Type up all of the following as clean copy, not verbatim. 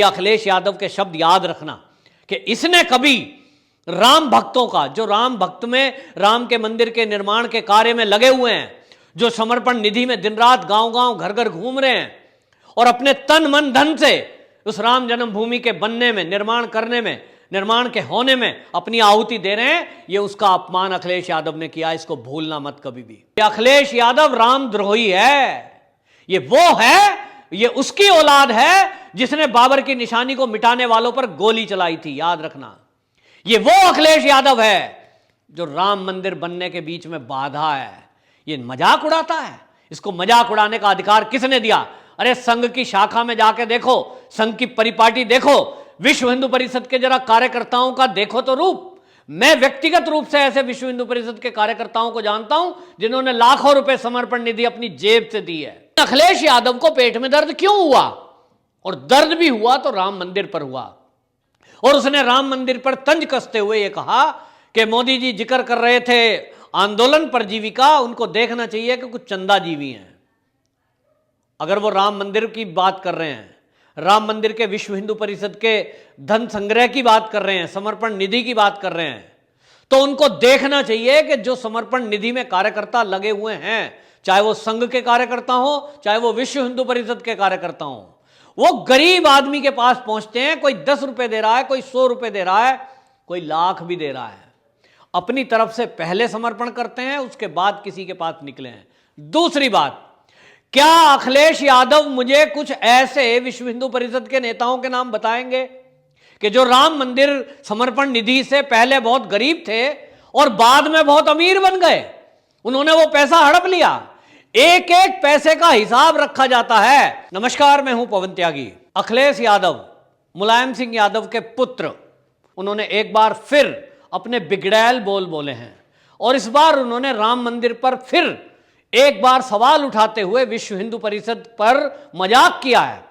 अखिलेश यादव के शब्द याद रखना कि इसने कभी राम भक्तों का, जो राम भक्त में राम के मंदिर के निर्माण के कार्य में लगे हुए हैं, जो समर्पण निधि में दिन रात गांव गांव घर घर घूम रहे हैं और अपने तन मन धन से उस राम जन्मभूमि के बनने में, निर्माण करने में, निर्माण के होने में अपनी आहुति दे रहे हैं, ये उसका अपमान अखिलेश यादव ने किया। इसको भूलना मत कभी भी। अखिलेश यादव रामद्रोही है। ये वो है, ये उसकी औलाद है जिसने बाबर की निशानी को मिटाने वालों पर गोली चलाई थी, याद रखना। ये वो अखिलेश यादव है जो राम मंदिर बनने के बीच में बाधा है। ये मजाक उड़ाता है। इसको मजाक उड़ाने का अधिकार किसने दिया? अरे संघ की शाखा में जाके देखो, संघ की परिपाटी देखो, विश्व हिंदू परिषद के जरा कार्यकर्ताओं का देखो तो रूप। मैं व्यक्तिगत रूप से ऐसे विश्व हिंदू परिषद के कार्यकर्ताओं को जानता हूं जिन्होंने लाखों रुपए समर्पण निधि अपनी जेब से दी है। अखिलेश यादव को पेट में दर्द क्यों हुआ? और दर्द भी हुआ तो राम मंदिर पर हुआ। और उसने राम मंदिर पर तंज कसते हुए यह कहा कि मोदी जी जिक्र कर रहे थे आंदोलन परजीवी का, उनको देखना चाहिए कि कुछ चंदा जीवी हैं। अगर वो राम मंदिर की बात कर रहे हैं, राम मंदिर के विश्व हिंदू परिषद के धन संग्रह की बात कर रहे हैं, समर्पण निधि की बात कर रहे हैं, तो उनको देखना चाहिए कि जो समर्पण निधि में कार्यकर्ता लगे हुए हैं, चाहे वो संघ के कार्यकर्ता हो, चाहे वो विश्व हिंदू परिषद के कार्यकर्ता हो, वो गरीब आदमी के पास पहुंचते हैं। कोई 10 रुपए दे रहा है, कोई 100 रुपए दे रहा है, कोई लाख भी दे रहा है। अपनी तरफ से पहले समर्पण करते हैं, उसके बाद किसी के पास निकले हैं। दूसरी बात, क्या अखिलेश यादव मुझे कुछ ऐसे विश्व हिंदू परिषद के नेताओं के नाम बताएंगे कि जो राम मंदिर समर्पण निधि से पहले बहुत गरीब थे और बाद में बहुत अमीर बन गए? उन्होंने वो पैसा हड़प लिया। एक एक पैसे का हिसाब रखा जाता है। नमस्कार, मैं हूं पवन त्यागी। अखिलेश यादव मुलायम सिंह यादव के पुत्र, उन्होंने एक बार फिर अपने बिगड़ैल बोल बोले हैं और इस बार उन्होंने राम मंदिर पर फिर एक बार सवाल उठाते हुए विश्व हिंदू परिषद पर मजाक किया है।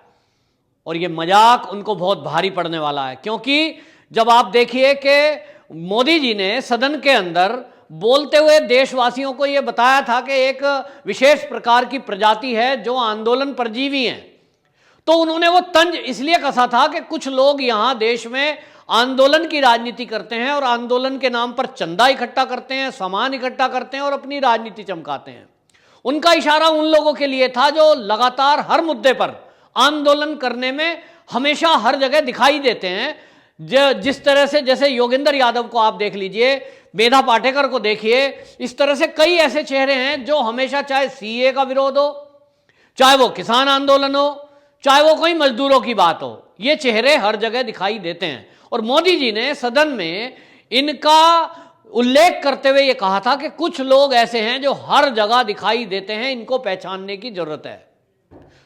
और यह मजाक उनको बहुत भारी पड़ने वाला है, क्योंकि जब आप देखिए कि मोदी जी ने सदन के अंदर बोलते हुए देशवासियों को यह बताया था कि एक विशेष प्रकार की प्रजाति है जो आंदोलन परजीवी हैं, तो उन्होंने वो तंज इसलिए कसा था कि कुछ लोग यहां देश में आंदोलन की राजनीति करते हैं और आंदोलन के नाम पर चंदा इकट्ठा करते हैं, सामान इकट्ठा करते हैं और अपनी राजनीति चमकाते हैं। उनका इशारा उन लोगों के लिए था जो लगातार हर मुद्दे पर आंदोलन करने में हमेशा हर जगह दिखाई देते हैं। जिस तरह से, जैसे योगेंद्र यादव को आप देख लीजिए, मेधा पाटेकर को देखिए, इस तरह से कई ऐसे चेहरे हैं जो हमेशा, चाहे सीए का विरोध हो, चाहे वो किसान आंदोलन हो, चाहे वो कोई मजदूरों की बात हो, ये चेहरे हर जगह दिखाई देते हैं। और मोदी जी ने सदन में इनका उल्लेख करते हुए ये कहा था कि कुछ लोग ऐसे हैं जो हर जगह दिखाई देते हैं, इनको पहचानने की जरूरत है।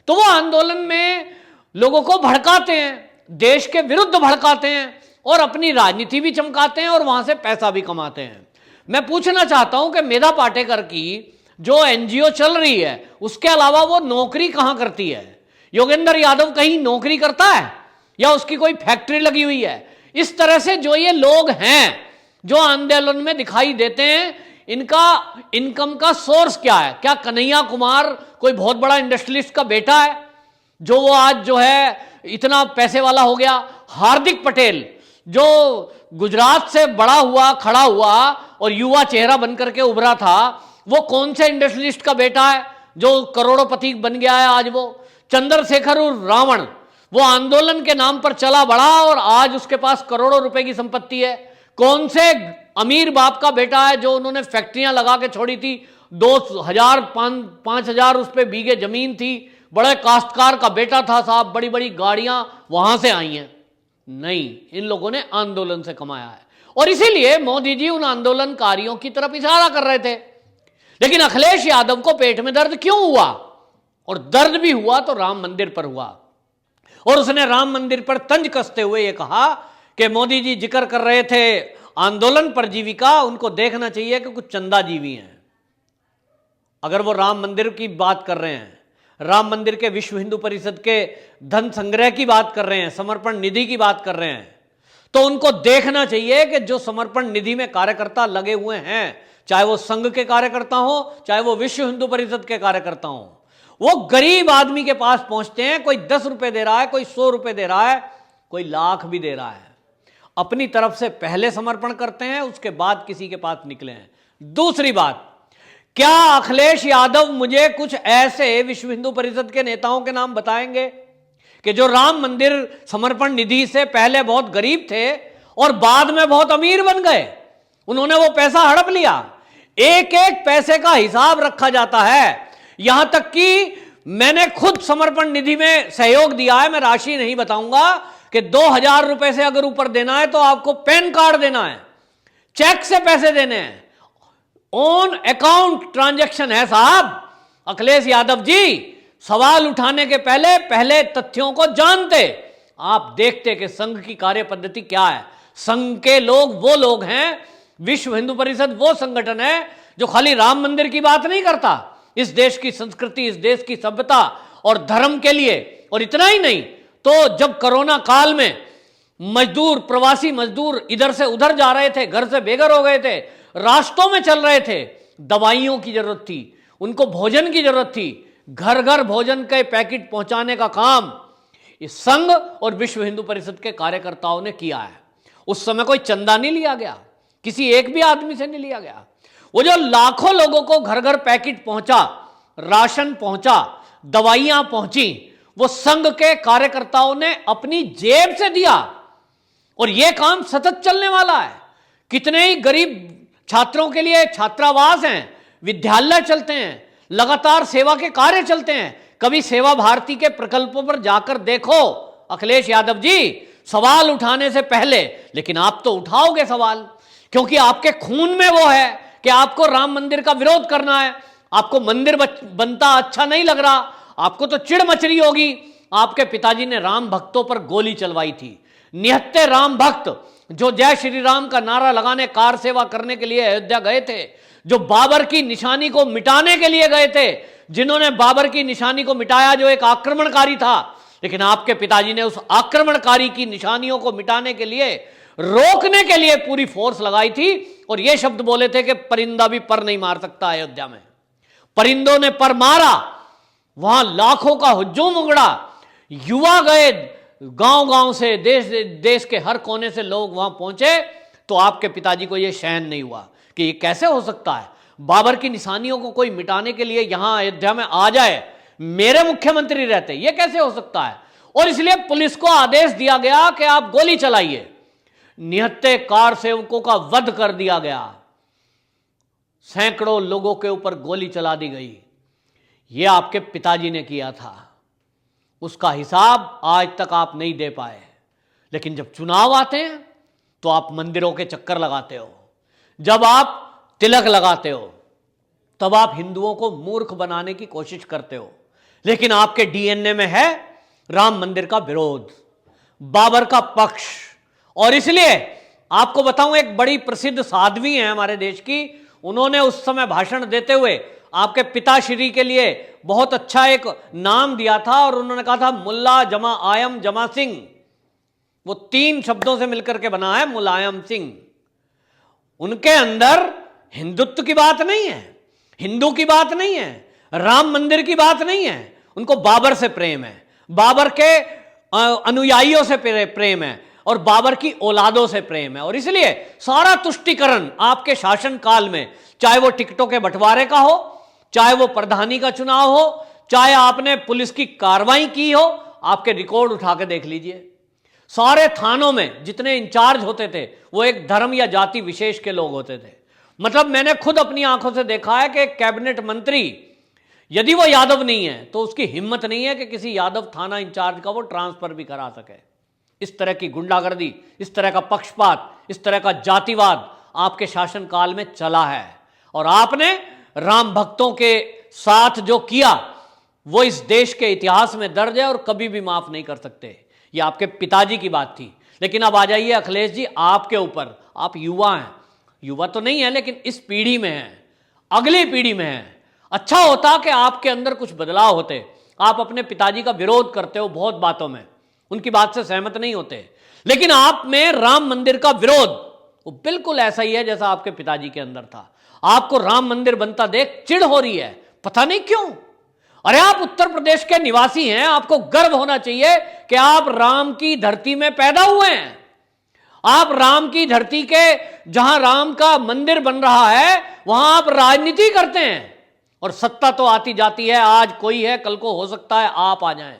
तो वो आंदोलन में लोगों को भड़काते हैं, देश के विरुद्ध भड़काते हैं और अपनी राजनीति भी चमकाते हैं और वहां से पैसा भी कमाते हैं। मैं पूछना चाहता हूं कि मेधा पाटेकर की जो एनजीओ चल रही है, उसके अलावा वो नौकरी कहां करती है? योगेंद्र यादव कहीं नौकरी करता है या उसकी कोई फैक्ट्री लगी हुई है? इस तरह से जो ये लोग हैं जो आंदोलन में दिखाई देते हैं, इनका इनकम का सोर्स क्या है? क्या कन्हैया कुमार कोई बहुत बड़ा इंडस्ट्रियलिस्ट का बेटा है जो वो आज जो है इतना पैसे वाला हो गया? हार्दिक पटेल जो गुजरात से बड़ा हुआ, खड़ा हुआ और युवा चेहरा बनकर के उभरा था, वो कौन से इंडस्ट्रियलिस्ट का बेटा है जो करोड़पति बन गया है आज? वो चंद्रशेखर और रावण, वो आंदोलन के नाम पर चला बढ़ा और आज उसके पास करोड़ों रुपए की संपत्ति है। कौन से अमीर बाप का बेटा है जो उन्होंने फैक्ट्रियां लगा के छोड़ी थी? 2000 5,000 उस पर बीघे जमीन थी, बड़े काश्तकार का बेटा था साहब, बड़ी बड़ी गाड़ियां वहां से आई हैं। नहीं, इन लोगों ने आंदोलन से कमाया है और इसीलिए मोदी जी उन आंदोलनकारियों की तरफ इशारा कर रहे थे। लेकिन अखिलेश यादव को पेट में दर्द क्यों हुआ? और दर्द भी हुआ तो राम मंदिर पर हुआ। और उसने राम मंदिर पर तंज कसते हुए यह कहा कि मोदी जी जिक्र कर रहे थे आंदोलन परजीवी का, उनको देखना चाहिए कि कुछ चंदा जीवी हैं। अगर वो राम मंदिर की बात कर रहे हैं, राम मंदिर के विश्व हिंदू परिषद के धन संग्रह की बात कर रहे हैं, समर्पण निधि की बात कर रहे हैं, तो उनको देखना चाहिए कि जो समर्पण निधि में कार्यकर्ता लगे हुए हैं, चाहे वो संघ के कार्यकर्ता हो, चाहे वो विश्व हिंदू परिषद के कार्यकर्ता हो, वो गरीब आदमी के पास पहुंचते हैं। कोई 10 रुपए दे रहा है, कोई 100 रुपए दे रहा है, कोई लाख भी दे रहा है। अपनी तरफ से पहले समर्पण करते हैं, उसके बाद किसी के पास निकले हैं। दूसरी बात, क्या अखिलेश यादव मुझे कुछ ऐसे विश्व हिंदू परिषद के नेताओं के नाम बताएंगे कि जो राम मंदिर समर्पण निधि से पहले बहुत गरीब थे और बाद में बहुत अमीर बन गए? उन्होंने वो पैसा हड़प लिया। एक एक पैसे का हिसाब रखा जाता है। यहां तक कि मैंने खुद समर्पण निधि में सहयोग दिया है। मैं राशि नहीं बताऊंगा कि 2000 रुपए से अगर ऊपर देना है तो आपको पैन कार्ड देना है, चेक से पैसे देने हैं, ऑन अकाउंट ट्रांजैक्शन है साहब। अखिलेश यादव जी सवाल उठाने के पहले तथ्यों को जानते। आप देखते कि संघ की कार्य पद्धति क्या है। संघ के लोग वो लोग हैं, विश्व हिंदू परिषद वो संगठन है जो खाली राम मंदिर की बात नहीं करता, इस देश की संस्कृति, इस देश की सभ्यता और धर्म के लिए। और इतना ही नहीं, तो जब कोरोना काल में मजदूर, प्रवासी मजदूर इधर से उधर जा रहे थे, घर से बेघर हो गए थे, रास्तों में चल रहे थे, दवाइयों की जरूरत थी, उनको भोजन की जरूरत थी, घर घर भोजन के पैकेट पहुंचाने का काम इस संघ और विश्व हिंदू परिषद के कार्यकर्ताओं ने किया है। उस समय कोई चंदा नहीं लिया गया, किसी एक भी आदमी से नहीं लिया गया। वो जो लाखों लोगों को घर घर पैकेट पहुंचा, राशन पहुंचा, दवाइयां पहुंची, वो संघ के कार्यकर्ताओं ने अपनी जेब से दिया। और यह काम सतत चलने वाला है। कितने ही गरीब छात्रों के लिए छात्रावास हैं, विद्यालय चलते हैं, लगातार सेवा के कार्य चलते हैं। कभी सेवा भारती के प्रकल्पों पर जाकर देखो अखिलेश यादव जी, सवाल उठाने से पहले। लेकिन आप तो उठाओगे सवाल, क्योंकि आपके खून में वो है कि आपको राम मंदिर का विरोध करना है। आपको मंदिर बनता अच्छा नहीं लग रहा, आपको तो चिढ़ मच रही होगी। आपके पिताजी ने राम भक्तों पर गोली चलवाई थी। निहत्ते राम भक्त जो जय श्री राम का नारा लगाने, कार सेवा करने के लिए अयोध्या गए थे, जो बाबर की निशानी को मिटाने के लिए गए थे, जिन्होंने बाबर की निशानी को मिटाया जो एक आक्रमणकारी था। लेकिन आपके पिताजी ने उस आक्रमणकारी की निशानियों को मिटाने के लिए, रोकने के लिए पूरी फोर्स लगाई थी और यह शब्द बोले थे कि परिंदा भी पर नहीं मार सकता अयोध्या में। परिंदों ने पर मारा, वहां लाखों का हुज्जूम उमड़ा, युवा गए गांव गांव से, देश के हर कोने से लोग वहां पहुंचे। तो आपके पिताजी को यह सहन नहीं हुआ कि यह कैसे हो सकता है, बाबर की निशानियों को कोई मिटाने के लिए यहां अयोध्या में आ जाए, मेरे मुख्यमंत्री रहते, यह कैसे हो सकता है। और इसलिए पुलिस को आदेश दिया गया कि आप गोली चलाइए। निहत्ते कार सेवकों का वध कर दिया गया, सैकड़ों लोगों के ऊपर गोली चला दी गई। यह आपके पिताजी ने किया था। उसका हिसाब आज तक आप नहीं दे पाए। लेकिन जब चुनाव आते हैं तो आप मंदिरों के चक्कर लगाते हो, जब आप तिलक लगाते हो तब आप हिंदुओं को मूर्ख बनाने की कोशिश करते हो। लेकिन आपके डीएनए में है राम मंदिर का विरोध, बाबर का पक्ष। और इसलिए आपको बताऊं, एक बड़ी प्रसिद्ध साध्वी हैं हमारे देश की, उन्होंने उस समय भाषण देते हुए आपके पिताश्री के लिए बहुत अच्छा एक नाम दिया था और उन्होंने कहा था मुल्ला जमा आयम जमा सिंह। वो 3 शब्दों से मिलकर के बना है मुलायम सिंह। उनके अंदर हिंदुत्व की बात नहीं है, हिंदू की बात नहीं है, राम मंदिर की बात नहीं है। उनको बाबर से प्रेम है, बाबर के अनुयायियों से प्रेम है और बाबर की औलादों से प्रेम है। और इसलिए सारा तुष्टिकरण आपके शासन काल में, चाहे वो टिकटों के बंटवारे का हो, चाहे वो प्रधानी का चुनाव हो, चाहे आपने पुलिस की कार्रवाई की हो, आपके रिकॉर्ड उठा के देख लीजिए। सारे थानों में जितने इंचार्ज होते थे वो एक धर्म या जाति विशेष के लोग होते थे। मतलब मैंने खुद अपनी आंखों से देखा है कि कैबिनेट मंत्री यदि वो यादव नहीं है तो उसकी हिम्मत नहीं है कि किसी यादव थाना इंचार्ज का वो ट्रांसफर भी करा सके। इस तरह की गुंडागर्दी, इस तरह का पक्षपात, इस तरह का जातिवाद आपके शासनकाल में चला है। और आपने राम भक्तों के साथ जो किया वो इस देश के इतिहास में दर्ज है और कभी भी माफ नहीं कर सकते। ये आपके पिताजी की बात थी। लेकिन अब आ जाइए अखिलेश जी आपके ऊपर। आप युवा हैं, युवा तो नहीं है लेकिन इस पीढ़ी में हैं, अगली पीढ़ी में हैं। अच्छा होता कि आपके अंदर कुछ बदलाव होते। आप अपने पिताजी का विरोध करते हो बहुत बातों में, उनकी बात से सहमत नहीं होते, लेकिन आप में राम मंदिर का विरोध वो बिल्कुल ऐसा ही है जैसा आपके पिताजी के अंदर था। आपको राम मंदिर बनता देख चिढ़ हो रही है, पता नहीं क्यों। अरे आप उत्तर प्रदेश के निवासी हैं, आपको गर्व होना चाहिए कि आप राम की धरती में पैदा हुए हैं। आप राम की धरती के जहां राम का मंदिर बन रहा है वहां आप राजनीति करते हैं, और सत्ता तो आती जाती है, आज कोई है कल को हो सकता है आप आ जाएं।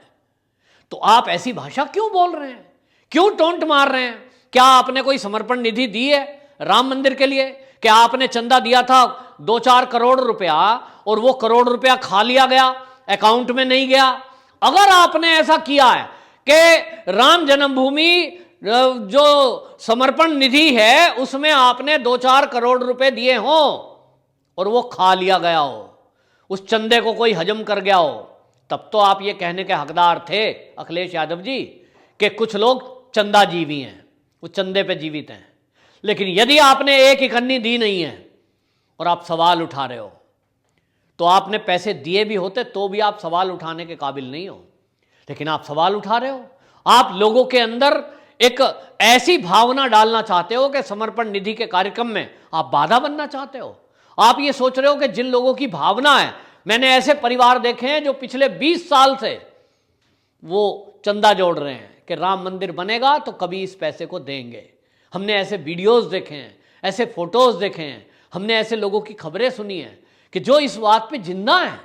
तो आप ऐसी भाषा क्यों बोल रहे हैं, क्यों टोंट मार रहे हैं? क्या आपने कोई समर्पण निधि दी है राम मंदिर के लिए? क्या आपने चंदा दिया था 2-4 करोड़ रुपया और वो करोड़ रुपया खा लिया गया, अकाउंट में नहीं गया? अगर आपने ऐसा किया है कि राम जन्मभूमि जो समर्पण निधि है उसमें आपने 2-4 करोड़ रुपए दिए हो और वो खा लिया गया हो, उस चंदे को कोई हजम कर गया हो, तब तो आप ये कहने के हकदार थे अखिलेश यादव जी कि कुछ लोग चंदा जीवी हैं, वो चंदे पे जीवित हैं। लेकिन यदि आपने एक इकन्नी दी नहीं है और आप सवाल उठा रहे हो, तो आपने पैसे दिए भी होते तो भी आप सवाल उठाने के काबिल नहीं हो, लेकिन आप सवाल उठा रहे हो। आप लोगों के अंदर एक ऐसी भावना डालना चाहते हो कि समर्पण निधि के कार्यक्रम में आप बाधा बनना चाहते हो। आप ये सोच रहे हो कि जिन लोगों की भावना है, मैंने ऐसे परिवार देखे हैं जो पिछले 20 साल से वो चंदा जोड़ रहे हैं कि राम मंदिर बनेगा तो कभी इस पैसे को देंगे। हमने ऐसे वीडियोस देखे हैं, ऐसे फोटोज देखे हैं, हमने ऐसे लोगों की खबरें सुनी हैं कि जो इस बात पे जिंदा है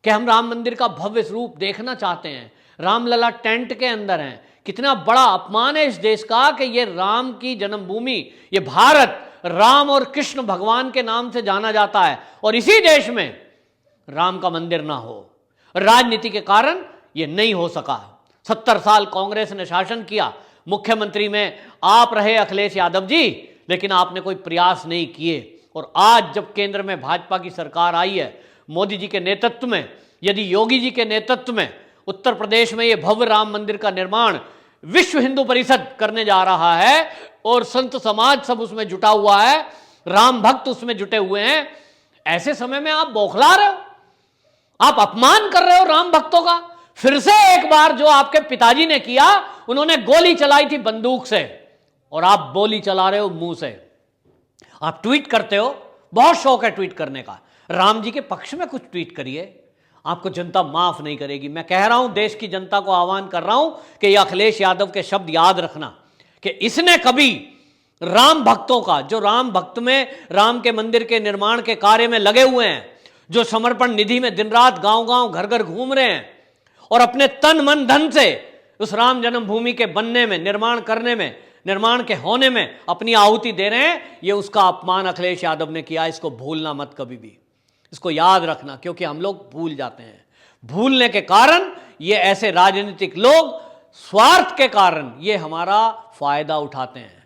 कि हम राम मंदिर का भव्य स्वरूप देखना चाहते हैं। रामलला टेंट के अंदर हैं। कितना बड़ा अपमान है इस देश का कि ये राम की जन्मभूमि, ये भारत राम और कृष्ण भगवान के नाम से जाना जाता है, और इसी देश में राम का मंदिर ना हो। राजनीति के कारण ये नहीं हो सका। 70 साल कांग्रेस ने शासन किया, मुख्यमंत्री में आप रहे अखिलेश यादव जी, लेकिन आपने कोई प्रयास नहीं किए। और आज जब केंद्र में भाजपा की सरकार आई है, मोदी जी के नेतृत्व में, यदि योगी जी के नेतृत्व में उत्तर प्रदेश में ये भव्य राम मंदिर का निर्माण विश्व हिंदू परिषद करने जा रहा है और संत समाज सब उसमें जुटा हुआ है, राम भक्त उसमें जुटे हुए हैं, ऐसे समय में आप बौखला रहे हो, आप अपमान कर रहे हो राम भक्तों का। फिर से एक बार जो आपके पिताजी ने किया, उन्होंने गोली चलाई थी बंदूक से, और आप बोली चला रहे हो मुंह से। आप ट्वीट करते हो, बहुत शौक है ट्वीट करने का, राम जी के पक्ष में कुछ ट्वीट करिए, आपको जनता माफ नहीं करेगी। मैं कह रहा हूं, देश की जनता को आह्वान कर रहा हूं कि ये अखिलेश यादव के शब्द याद रखना कि इसने कभी राम भक्तों का, जो राम भक्त में राम के मंदिर के निर्माण के कार्य में लगे हुए हैं, जो समर्पण निधि में दिन रात गांव गांव घर घर घूम रहे हैं और अपने तन मन धन से उस राम जन्मभूमि के बनने में, निर्माण करने में, निर्माण के होने में अपनी आहुति दे रहे हैं, ये उसका अपमान अखिलेश यादव ने किया। इसको भूलना मत कभी भी, इसको याद रखना, क्योंकि हम लोग भूल जाते हैं। भूलने के कारण ये ऐसे राजनीतिक लोग स्वार्थ के कारण ये हमारा फायदा उठाते हैं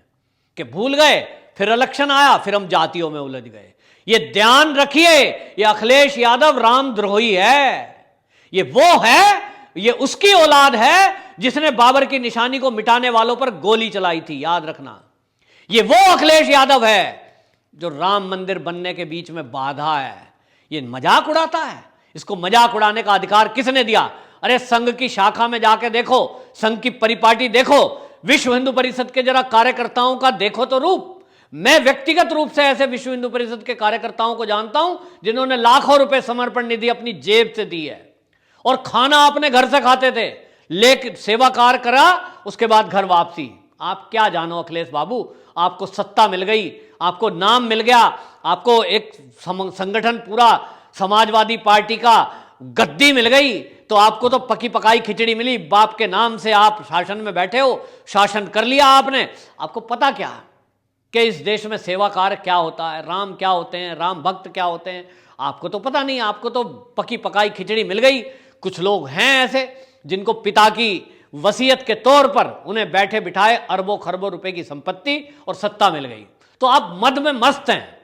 कि भूल गए, फिर इलेक्शन आया, फिर हम जातियों में उलझ गए। ये ध्यान रखिए, ये अखिलेश यादव रामद्रोही है। ये वो है, ये उसकी औलाद है जिसने बाबर की निशानी को मिटाने वालों पर गोली चलाई थी, याद रखना। ये वो अखिलेश यादव है जो राम मंदिर बनने के बीच में बाधा है। ये मजाक उड़ाता है, इसको मजाक उड़ाने का अधिकार किसने दिया? अरे संघ की शाखा में जाके देखो, संघ की परिपाटी देखो, विश्व हिंदू परिषद के जरा कार्यकर्ताओं का देखो तो रूप। मैं व्यक्तिगत रूप से ऐसे विश्व हिंदू परिषद के कार्यकर्ताओं को जानता हूं जिन्होंने लाखों रुपए समर्पण निधि अपनी जेब से दी है और खाना अपने घर से खाते थे, लेकिन सेवा कार्य करा, उसके बाद घर वापसी। आप क्या जानो अखिलेश बाबू, आपको सत्ता मिल गई, आपको नाम मिल गया, आपको एक संगठन पूरा समाजवादी पार्टी का गद्दी मिल गई, तो आपको तो पकी पकाई खिचड़ी मिली। बाप के नाम से आप शासन में बैठे हो, शासन कर लिया आपने। आपको पता क्या कि इस देश में सेवा कार्य क्या होता है, राम क्या होते हैं, राम भक्त क्या होते हैं, आपको तो पता नहीं। आपको तो पकी पकाई खिचड़ी मिल गई। कुछ लोग हैं ऐसे जिनको पिता की वसीयत के तौर पर उन्हें बैठे बिठाए अरबों खरबों रुपए की संपत्ति और सत्ता मिल गई, तो आप मद में मस्त हैं,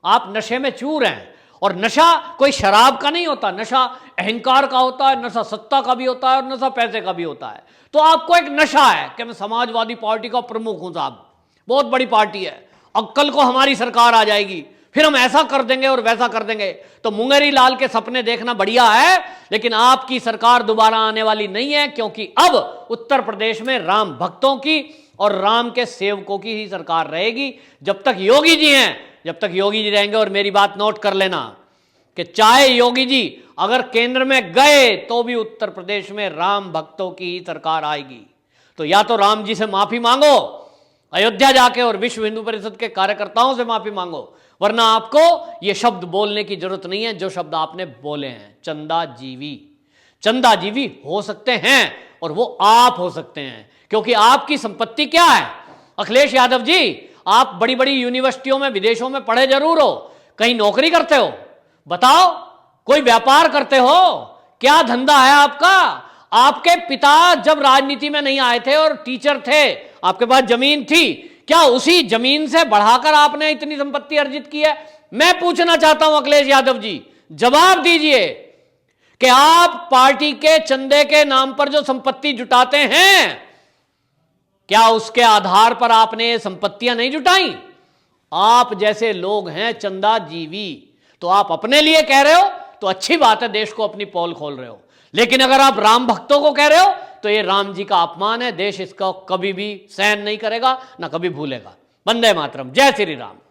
आप नशे में चूर हैं। और नशा कोई शराब का नहीं होता, नशा अहंकार का होता है, नशा सत्ता का भी होता है और नशा पैसे का भी होता है। तो आपको एक नशा है कि मैं समाजवादी पार्टी का प्रमुख हूं साहब, बहुत बड़ी पार्टी है, अब कल को हमारी सरकार आ जाएगी, फिर हम ऐसा कर देंगे और वैसा कर देंगे। तो मुंगेरी लाल के सपने देखना बढ़िया है, लेकिन आपकी सरकार दोबारा आने वाली नहीं है, क्योंकि अब उत्तर प्रदेश में राम भक्तों की और राम के सेवकों की ही सरकार रहेगी। जब तक योगी जी हैं, जब तक योगी जी रहेंगे, और मेरी बात नोट कर लेना, कि चाहे योगी जी अगर केंद्र में गए तो भी उत्तर प्रदेश में राम भक्तों की ही सरकार आएगी। तो या तो राम जी से माफी मांगो अयोध्या जाके और विश्व हिंदू परिषद के कार्यकर्ताओं से माफी मांगो, वरना आपको ये शब्द बोलने की जरूरत नहीं है जो शब्द आपने बोले हैं। चंदाजीवी हो सकते हैं और वो आप हो सकते हैं, क्योंकि आपकी संपत्ति क्या है अखिलेश यादव जी? आप बड़ी बड़ी यूनिवर्सिटियों में विदेशों में पढ़े जरूर हो, कहीं नौकरी करते हो? बताओ, कोई व्यापार करते हो? क्या धंधा है आपका? आपके पिता जब राजनीति में नहीं आए थे और टीचर थे, आपके पास जमीन थी, क्या उसी जमीन से बढ़ाकर आपने इतनी संपत्ति अर्जित की है? मैं पूछना चाहता हूं अखिलेश यादव जी, जवाब दीजिए कि आप पार्टी के चंदे के नाम पर जो संपत्ति जुटाते हैं, क्या उसके आधार पर आपने ये संपत्तियां नहीं जुटाई? आप जैसे लोग हैं चंदाजीवी। तो आप अपने लिए कह रहे हो तो अच्छी बात है, देश को अपनी पोल खोल रहे हो, लेकिन अगर आप राम भक्तों को कह रहे हो तो ये राम जी का अपमान है। देश इसका कभी भी सहन नहीं करेगा, ना कभी भूलेगा। वंदे मातरम, जय श्री राम।